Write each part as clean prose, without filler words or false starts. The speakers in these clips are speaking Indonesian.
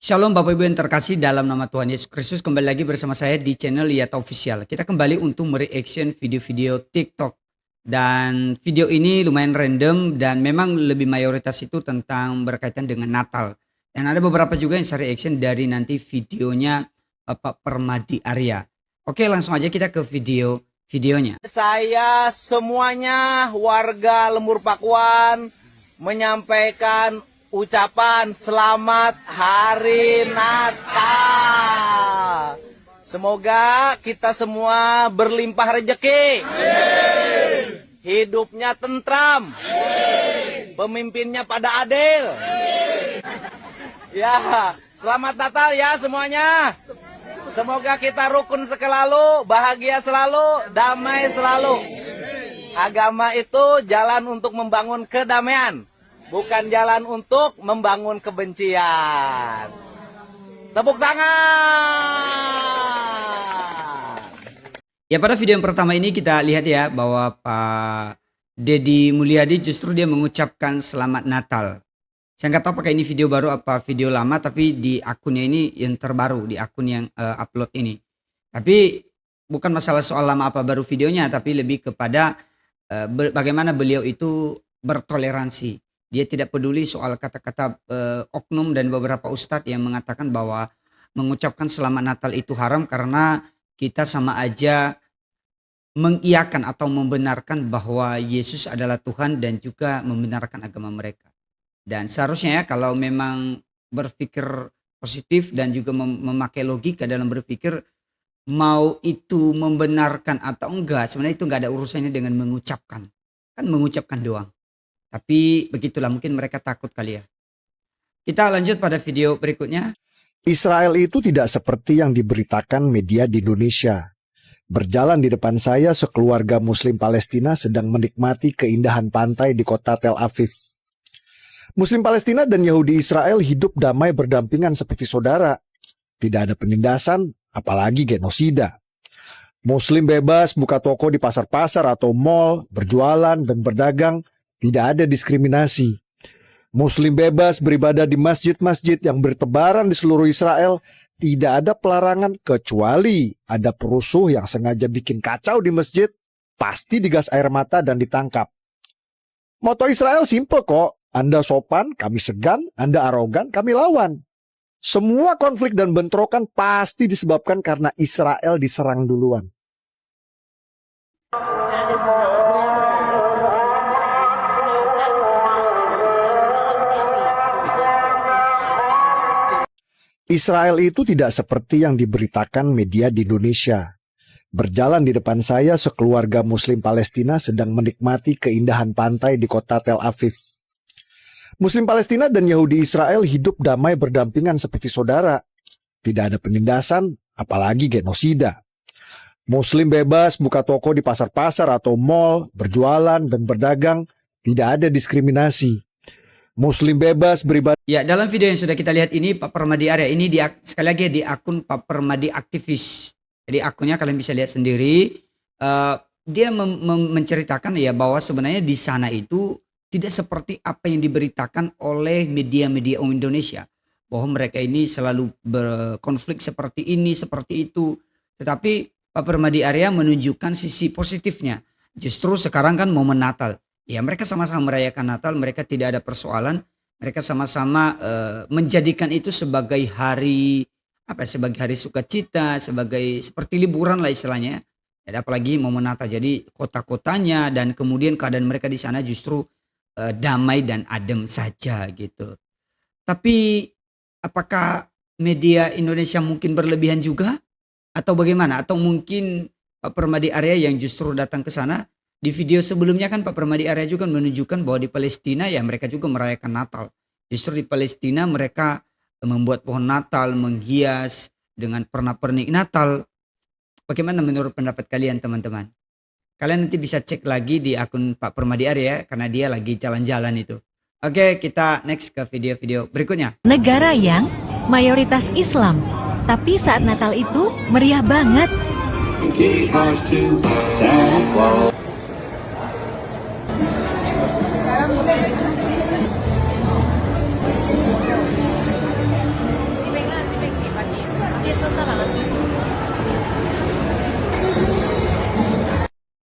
Shalom Bapak Ibu yang terkasih dalam nama Tuhan Yesus Kristus, kembali lagi bersama saya di channel Liyata Official. Kita kembali untuk mereaction video-video TikTok. Dan video ini lumayan random dan memang lebih mayoritas itu tentang berkaitan dengan Natal. Dan ada beberapa juga yang saya reaction dari nanti videonya Bapak Permadi Arya. Oke, langsung aja kita ke videonya. Saya semuanya warga Lembur Pakuan menyampaikan ucapan selamat hari Natal. Semoga kita semua berlimpah rezeki. Hidupnya tentram. Pemimpinnya pada adil. Ya, selamat Natal ya semuanya. Semoga kita rukun selalu, bahagia selalu, damai selalu. Agama itu jalan untuk membangun kedamaian, bukan jalan untuk membangun kebencian. Tepuk tangan. Ya, pada video yang pertama ini kita lihat ya bahwa Pak Deddy Mulyadi justru dia mengucapkan selamat Natal. Saya nggak tahu apakah ini video baru apa video lama, tapi di akunnya ini yang terbaru, di akun yang upload ini. Tapi bukan masalah soal lama apa baru videonya, tapi lebih kepada bagaimana beliau itu bertoleransi. Dia tidak peduli soal kata-kata oknum dan beberapa ustadz yang mengatakan bahwa mengucapkan selamat Natal itu haram karena kita sama aja mengiyakan atau membenarkan bahwa Yesus adalah Tuhan dan juga membenarkan agama mereka. Dan seharusnya ya kalau memang berpikir positif dan juga memakai logika dalam berpikir, mau itu membenarkan atau enggak, sebenarnya itu enggak ada urusannya dengan mengucapkan. Kan mengucapkan doang. Tapi begitulah, mungkin mereka takut kali ya. Kita lanjut pada video berikutnya. Israel itu tidak seperti yang diberitakan media di Indonesia. Berjalan di depan saya sekeluarga Muslim Palestina sedang menikmati keindahan pantai di kota Tel Aviv. Muslim Palestina dan Yahudi Israel hidup damai berdampingan seperti saudara. Tidak ada penindasan, apalagi genosida. Muslim bebas buka toko di pasar-pasar atau mall, berjualan dan berdagang, tidak ada diskriminasi. Muslim bebas beribadah di masjid-masjid yang bertebaran di seluruh Israel, tidak ada pelarangan kecuali ada perusuh yang sengaja bikin kacau di masjid, pasti digas air mata dan ditangkap. Moto Israel simple kok. Anda sopan, kami segan. Anda arogan, kami lawan. Semua konflik dan bentrokan pasti disebabkan karena Israel diserang duluan. Israel itu tidak seperti yang diberitakan media di Indonesia. Berjalan di depan saya sekeluarga Muslim Palestina sedang menikmati keindahan pantai di kota Tel Aviv. Muslim Palestina dan Yahudi Israel hidup damai berdampingan seperti saudara. Tidak ada penindasan, apalagi genosida. Muslim bebas buka toko di pasar-pasar atau mall, berjualan dan berdagang, tidak ada diskriminasi. Muslim bebas beribadah. Ya, dalam video yang sudah kita lihat ini Pak Permadi Arya, ini sekali lagi di akun Pak Permadi Aktivis. Jadi akunnya kalian bisa lihat sendiri. Dia menceritakan ya bahwa sebenarnya di sana itu tidak seperti apa yang diberitakan oleh media-media Indonesia. Bahwa mereka ini selalu berkonflik seperti ini, seperti itu. Tetapi Pak Permadi Arya menunjukkan sisi positifnya. Justru sekarang kan momen Natal. Ya, mereka sama-sama merayakan Natal, mereka tidak ada persoalan. Mereka sama-sama menjadikan itu sebagai hari sebagai hari sukacita, sebagai seperti liburan lah istilahnya. Dan apalagi momen Natal. Jadi kota-kotanya dan kemudian keadaan mereka di sana justru damai dan adem saja gitu. Tapi apakah media Indonesia mungkin berlebihan juga atau bagaimana? Atau mungkin Pak Permadi Arya yang justru datang ke sana? Di video sebelumnya kan Pak Permadi Arya juga menunjukkan bahwa di Palestina ya mereka juga merayakan Natal. Justru di Palestina mereka membuat pohon Natal, menghias dengan pernak-pernik Natal. Bagaimana menurut pendapat kalian teman-teman? Kalian nanti bisa cek lagi di akun Pak Permadi Arya karena dia lagi jalan-jalan itu. Oke, kita next ke video-video berikutnya. Negara yang mayoritas Islam, tapi saat Natal itu meriah banget.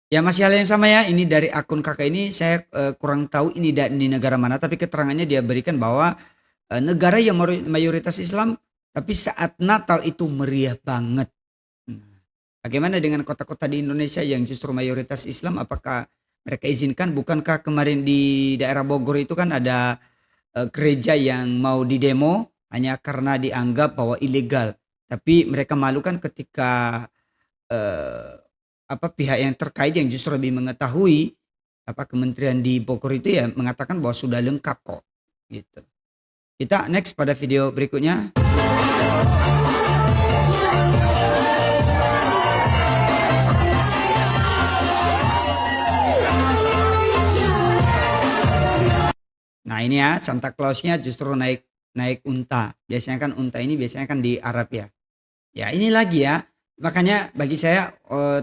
Ya masih hal yang sama ya, ini dari akun kakak ini saya kurang tahu ini di negara mana, tapi keterangannya dia berikan bahwa negara yang mayoritas Islam tapi saat Natal itu meriah banget. Nah, bagaimana dengan kota-kota di Indonesia yang justru mayoritas Islam, apakah mereka izinkan? Bukankah kemarin di daerah Bogor itu kan ada gereja yang mau didemo hanya karena dianggap bahwa ilegal, tapi mereka malu kan ketika pihak yang terkait yang justru lebih mengetahui, kementerian di Bogor itu ya mengatakan bahwa sudah lengkap kok gitu. Kita next pada video berikutnya. Nah ini ya, Santa Clausnya justru naik unta. Biasanya kan unta ini biasanya kan di Arab ya. Ya ini lagi ya. Makanya bagi saya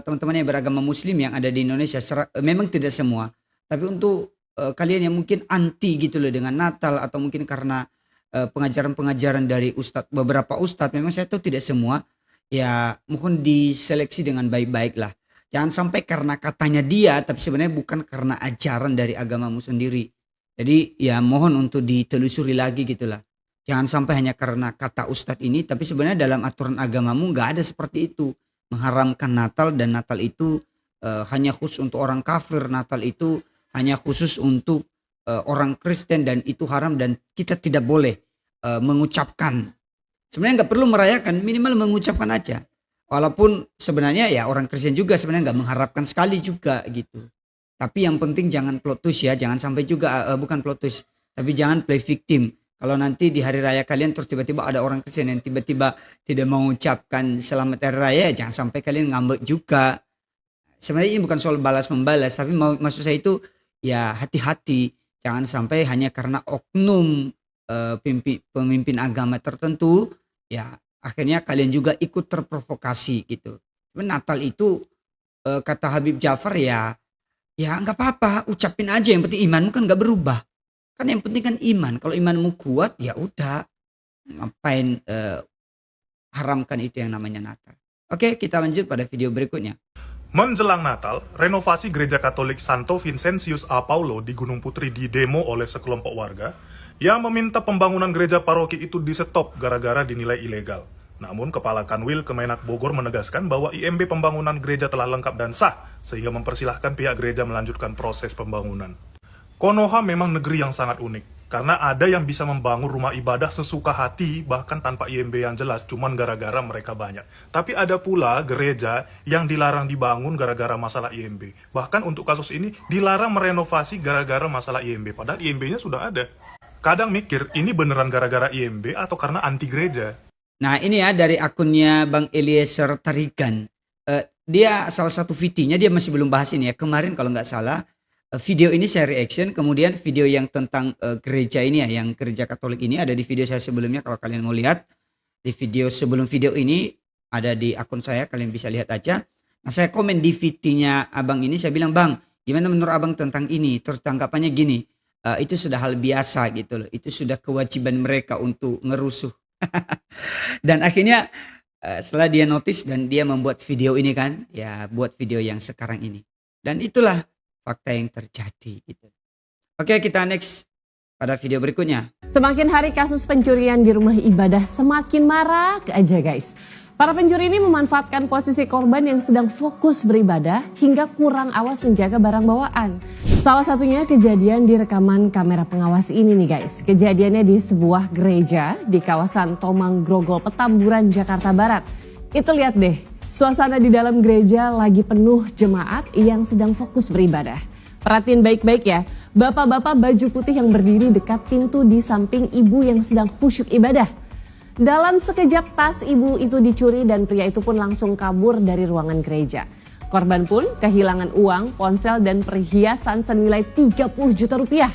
teman-teman yang beragama Muslim yang ada di Indonesia memang tidak semua, tapi untuk kalian yang mungkin anti gitu loh dengan Natal, atau mungkin karena pengajaran-pengajaran dari beberapa ustadz, memang saya tahu tidak semua, ya mohon diseleksi dengan baik-baik lah. Jangan sampai karena katanya dia, tapi sebenarnya bukan karena ajaran dari agamamu sendiri. Jadi ya mohon untuk ditelusuri lagi gitulah. Jangan sampai hanya karena kata ustadz ini, tapi sebenarnya dalam aturan agamamu nggak ada seperti itu. Mengharamkan Natal, dan Natal itu hanya khusus untuk orang kafir. Natal itu hanya khusus untuk orang Kristen, dan itu haram dan kita tidak boleh mengucapkan. Sebenarnya nggak perlu merayakan, minimal mengucapkan aja. Walaupun sebenarnya ya orang Kristen juga sebenarnya nggak mengharapkan sekali juga gitu. Tapi yang penting jangan plot twist ya, jangan sampai juga bukan plot twist, tapi jangan play victim. Kalau nanti di hari raya kalian terus tiba-tiba ada orang Kristen yang tiba-tiba tidak mengucapkan selamat hari raya, jangan sampai kalian ngambek juga. Sebenarnya ini bukan soal balas membalas, tapi maksud saya itu ya hati-hati, jangan sampai hanya karena oknum pemimpin agama tertentu ya akhirnya kalian juga ikut terprovokasi gitu. Natal itu kata Habib Ja'far ya nggak apa-apa, ucapin aja, yang penting imanmu kan nggak berubah. Kan yang penting kan iman. Kalau imanmu kuat ya udah, ngapain haramkan itu yang namanya Natal. Oke, kita lanjut pada video berikutnya. Menjelang Natal, renovasi Gereja Katolik Santo Vincentius A. Paulo di Gunung Putri didemo oleh sekelompok warga yang meminta pembangunan gereja paroki itu di-stop gara-gara dinilai ilegal. Namun, Kepala Kanwil Kemenak Bogor menegaskan bahwa IMB pembangunan gereja telah lengkap dan sah, sehingga mempersilahkan pihak gereja melanjutkan proses pembangunan. Konoha memang negeri yang sangat unik, karena ada yang bisa membangun rumah ibadah sesuka hati, bahkan tanpa IMB yang jelas, cuman gara-gara mereka banyak. Tapi ada pula gereja yang dilarang dibangun gara-gara masalah IMB. Bahkan untuk kasus ini, dilarang merenovasi gara-gara masalah IMB, padahal IMB-nya sudah ada. Kadang mikir, ini beneran gara-gara IMB atau karena anti gereja? Nah ini ya dari akunnya Bang Eliezer Tarigan. Dia salah satu VT-nya, dia masih belum bahas ini ya. Kemarin kalau nggak salah, video ini saya reaction, kemudian video yang tentang gereja ini ya, yang gereja Katolik ini ada di video saya sebelumnya. Kalau kalian mau lihat di video sebelum video ini ada di akun saya, kalian bisa lihat aja. Nah saya komen di VT-nya abang ini, saya bilang, Bang gimana menurut abang tentang ini? Terus tanggapannya gini, itu sudah hal biasa gitu loh, itu sudah kewajiban mereka untuk ngerusuh. Dan akhirnya setelah dia notice dan dia membuat video ini kan, ya buat video yang sekarang ini. Dan itulah fakta yang terjadi gitu. Oke, kita next pada video berikutnya. Semakin hari kasus pencurian di rumah ibadah semakin marak aja guys. Para pencuri ini memanfaatkan posisi korban yang sedang fokus beribadah hingga kurang awas menjaga barang bawaan. Salah satunya kejadian di rekaman kamera pengawas ini nih guys. Kejadiannya di sebuah gereja di kawasan Tomang Grogol Petamburan, Jakarta Barat. Itu lihat deh, suasana di dalam gereja lagi penuh jemaat yang sedang fokus beribadah. Perhatiin baik-baik ya, bapak-bapak baju putih yang berdiri dekat pintu di samping ibu yang sedang khusyuk ibadah. Dalam sekejap tas ibu itu dicuri dan pria itu pun langsung kabur dari ruangan gereja. Korban pun kehilangan uang, ponsel dan perhiasan senilai 30 juta rupiah.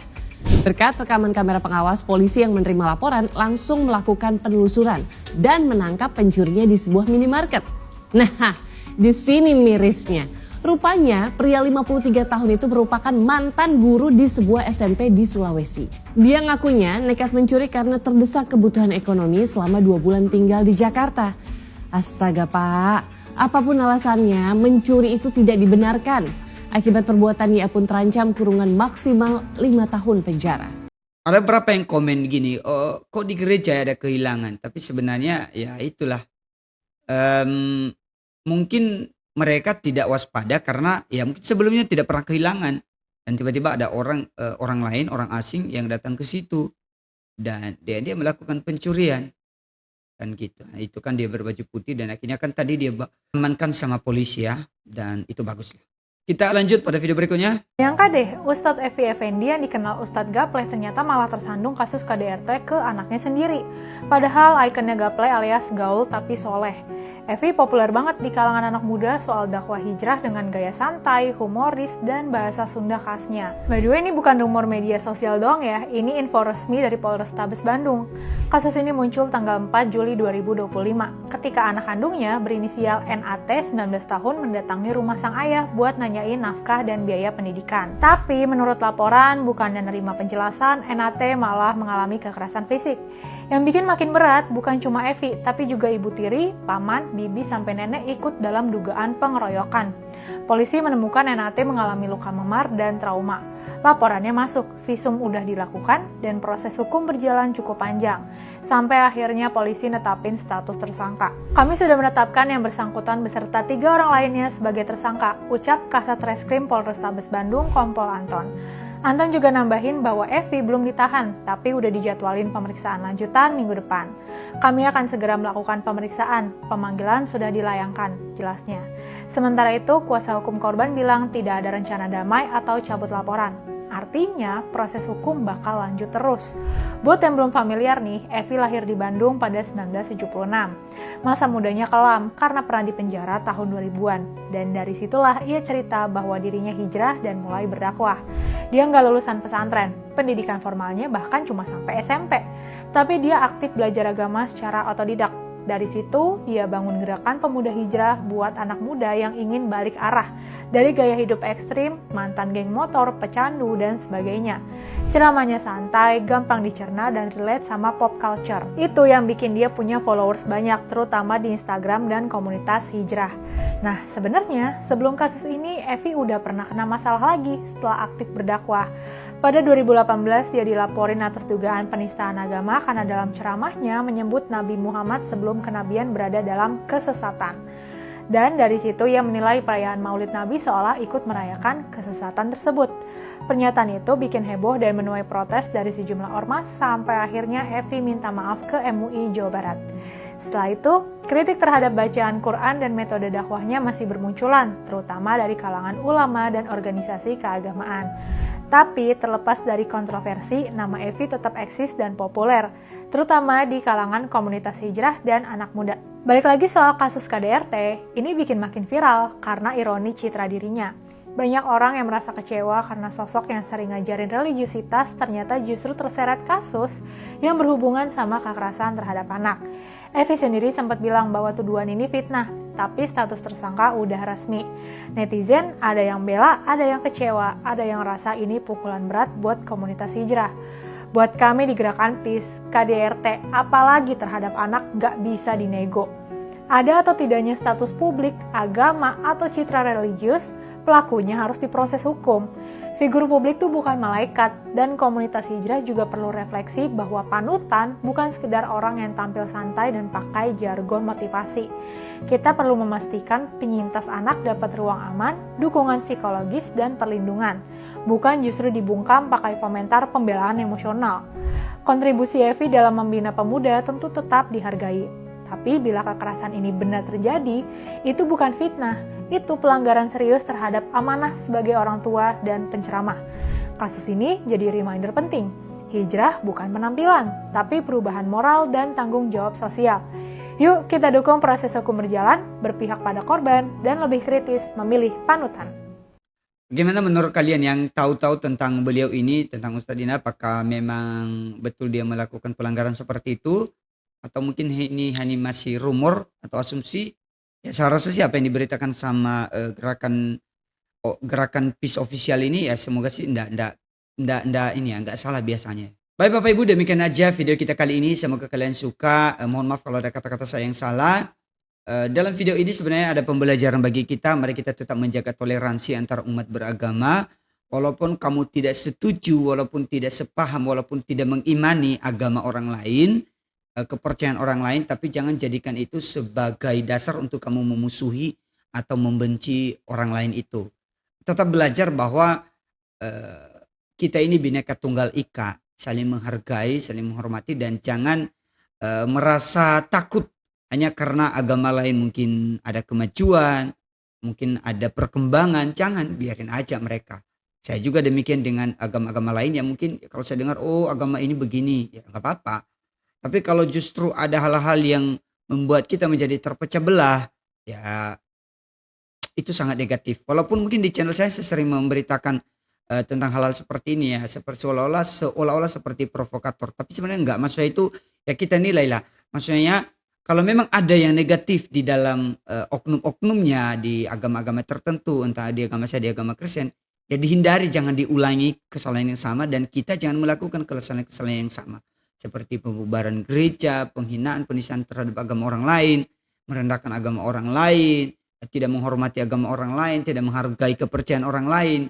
Berkat rekaman kamera pengawas, polisi yang menerima laporan langsung melakukan penelusuran dan menangkap pencurinya di sebuah minimarket. Nah, di sini mirisnya. Rupanya pria 53 tahun itu merupakan mantan guru di sebuah SMP di Sulawesi. Dia ngakunya nekat mencuri karena terdesak kebutuhan ekonomi selama 2 bulan tinggal di Jakarta. Astaga Pak, apapun alasannya, mencuri itu tidak dibenarkan. Akibat perbuatannya pun terancam kurungan maksimal 5 tahun penjara. Ada berapa yang komen gini, oh kok di gereja ada kehilangan? Tapi sebenarnya ya itulah, mungkin mereka tidak waspada karena ya mungkin sebelumnya tidak pernah kehilangan. Dan tiba-tiba ada orang lain, orang asing yang datang ke situ. Dan dia melakukan pencurian. Kan gitu. Nah, itu kan dia berbaju putih dan akhirnya kan tadi dia amankan sama polisi ya. Dan itu bagus lah. Kita lanjut pada video berikutnya. Nyangka deh, Ustadz Evi Effendi yang dikenal Ustadz Gapleh ternyata malah tersandung kasus KDRT ke anaknya sendiri. Padahal ikonnya Gapleh alias gaul tapi soleh. Evi populer banget di kalangan anak muda soal dakwah hijrah dengan gaya santai, humoris, dan bahasa Sunda khasnya. By the way, ini bukan rumor media sosial doang ya, ini info resmi dari Polrestabes Bandung. Kasus ini muncul tanggal 4 Juli 2025, ketika anak kandungnya berinisial NAT 19 tahun mendatangi rumah sang ayah buat nanyain nafkah dan biaya pendidikan. Tapi menurut laporan, bukannya nerima penjelasan, NAT malah mengalami kekerasan fisik. Yang bikin makin berat bukan cuma Evi, tapi juga ibu tiri, paman, bibi, sampai nenek ikut dalam dugaan pengeroyokan. Polisi menemukan NAT mengalami luka memar dan trauma. Laporannya masuk, visum udah dilakukan, dan proses hukum berjalan cukup panjang. Sampai akhirnya polisi netapin status tersangka. Kami sudah menetapkan yang bersangkutan beserta 3 orang lainnya sebagai tersangka, ucap Kasat Reskrim Polrestabes Bandung, Kompol Anton. Anton juga nambahin bahwa Evi belum ditahan, tapi udah dijadwalin pemeriksaan lanjutan minggu depan. Kami akan segera melakukan pemeriksaan, pemanggilan sudah dilayangkan, jelasnya. Sementara itu, kuasa hukum korban bilang tidak ada rencana damai atau cabut laporan. Artinya, proses hukum bakal lanjut terus. Buat yang belum familiar nih, Evi lahir di Bandung pada 1976. Masa mudanya kelam karena pernah dipenjara tahun 2000-an. Dan dari situlah ia cerita bahwa dirinya hijrah dan mulai berdakwah. Dia nggak lulusan pesantren, pendidikan formalnya bahkan cuma sampai SMP. Tapi dia aktif belajar agama secara otodidak. Dari situ, dia bangun gerakan pemuda hijrah buat anak muda yang ingin balik arah dari gaya hidup ekstrim, mantan geng motor, pecandu, dan sebagainya. Ceramahnya santai, gampang dicerna, dan relate sama pop culture. Itu yang bikin dia punya followers banyak, terutama di Instagram dan komunitas hijrah. Nah, sebenarnya sebelum kasus ini, Evi udah pernah kena masalah lagi setelah aktif berdakwah. Pada 2018, dia dilaporin atas dugaan penistaan agama karena dalam ceramahnya menyebut Nabi Muhammad sebelum kenabian berada dalam kesesatan. Dan dari situ ia menilai perayaan Maulid Nabi seolah ikut merayakan kesesatan tersebut. Pernyataan itu bikin heboh dan menuai protes dari sejumlah ormas sampai akhirnya Evi minta maaf ke MUI Jawa Barat. Setelah itu, kritik terhadap bacaan Quran dan metode dakwahnya masih bermunculan, terutama dari kalangan ulama dan organisasi keagamaan. Tapi terlepas dari kontroversi, nama Evi tetap eksis dan populer, terutama di kalangan komunitas hijrah dan anak muda. Balik lagi soal kasus KDRT, ini bikin makin viral karena ironi citra dirinya. Banyak orang yang merasa kecewa karena sosok yang sering ngajarin religiusitas ternyata justru terseret kasus yang berhubungan sama kekerasan terhadap anak. Evi sendiri sempat bilang bahwa tuduhan ini fitnah, tapi status tersangka udah resmi. Netizen ada yang bela, ada yang kecewa, ada yang rasa ini pukulan berat buat komunitas hijrah. Buat kami di Gerakan PIS, KDRT, apalagi terhadap anak gak bisa dinego. Ada atau tidaknya status publik, agama, atau citra religius, pelakunya harus diproses hukum. Figur publik itu bukan malaikat, dan komunitas hijrah juga perlu refleksi bahwa panutan bukan sekedar orang yang tampil santai dan pakai jargon motivasi. Kita perlu memastikan penyintas anak dapat ruang aman, dukungan psikologis, dan perlindungan, bukan justru dibungkam pakai komentar pembelaan emosional. Kontribusi Evi dalam membina pemuda tentu tetap dihargai. Tapi bila kekerasan ini benar terjadi, itu bukan fitnah, itu pelanggaran serius terhadap amanah sebagai orang tua dan penceramah. Kasus ini jadi reminder penting. Hijrah bukan penampilan, tapi perubahan moral dan tanggung jawab sosial. Yuk kita dukung proses hukum berjalan, berpihak pada korban, dan lebih kritis memilih panutan. Bagaimana menurut kalian yang tahu-tahu tentang beliau ini, tentang Ustadz Dina, apakah memang betul dia melakukan pelanggaran seperti itu? Atau mungkin ini hanya masih rumor atau asumsi? Ya saya rasa sih apa yang diberitakan sama gerakan PIS official ini ya semoga sih enggak ini ya enggak salah biasanya. Baik Bapak Ibu, demikian aja video kita kali ini. Semoga kalian suka. Mohon maaf kalau ada kata-kata saya yang salah. Dalam video ini sebenarnya ada pembelajaran bagi kita, mari kita tetap menjaga toleransi antar umat beragama. Walaupun kamu tidak setuju, walaupun tidak sepaham, walaupun tidak mengimani agama orang lain, kepercayaan orang lain, tapi jangan jadikan itu sebagai dasar untuk kamu memusuhi atau membenci orang lain itu. Tetap belajar bahwa kita ini bineka tunggal ika, saling menghargai, saling menghormati, dan jangan merasa takut hanya karena agama lain mungkin ada kemajuan, mungkin ada perkembangan. Jangan, biarin aja mereka. Saya juga demikian dengan agama-agama lain yang mungkin kalau saya dengar, oh agama ini begini, ya nggak apa-apa. Tapi kalau justru ada hal-hal yang membuat kita menjadi terpecah belah, ya itu sangat negatif. Walaupun mungkin di channel saya sering memberitakan tentang hal-hal seperti ini ya, seperti seolah-olah seperti provokator. Tapi sebenarnya enggak. Maksudnya itu ya kita nilailah. Maksudnya kalau memang ada yang negatif di dalam oknum-oknumnya di agama-agama tertentu, entah di agama saya, di agama Kristen, ya dihindari, jangan diulangi kesalahan yang sama, dan kita jangan melakukan kesalahan-kesalahan yang sama. Seperti pembubaran gereja, penghinaan, penistaan terhadap agama orang lain, merendahkan agama orang lain, tidak menghormati agama orang lain, tidak menghargai kepercayaan orang lain.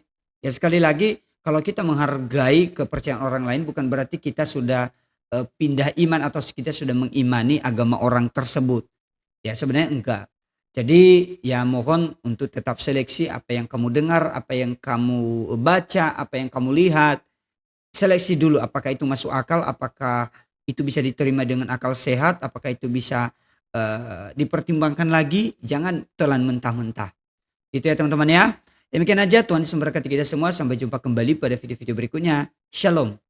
Ya sekali lagi, kalau kita menghargai kepercayaan orang lain bukan berarti kita sudah pindah iman atau kita sudah mengimani agama orang tersebut. Ya sebenarnya enggak. Jadi ya mohon untuk tetap seleksi apa yang kamu dengar, apa yang kamu baca, apa yang kamu lihat. Seleksi dulu apakah itu masuk akal, apakah itu bisa diterima dengan akal sehat, apakah itu bisa dipertimbangkan lagi. Jangan telan mentah-mentah. Itu ya teman-teman ya. Demikian aja, Tuhan Yesus memberkati kita semua. Sampai jumpa kembali pada video-video berikutnya. Shalom.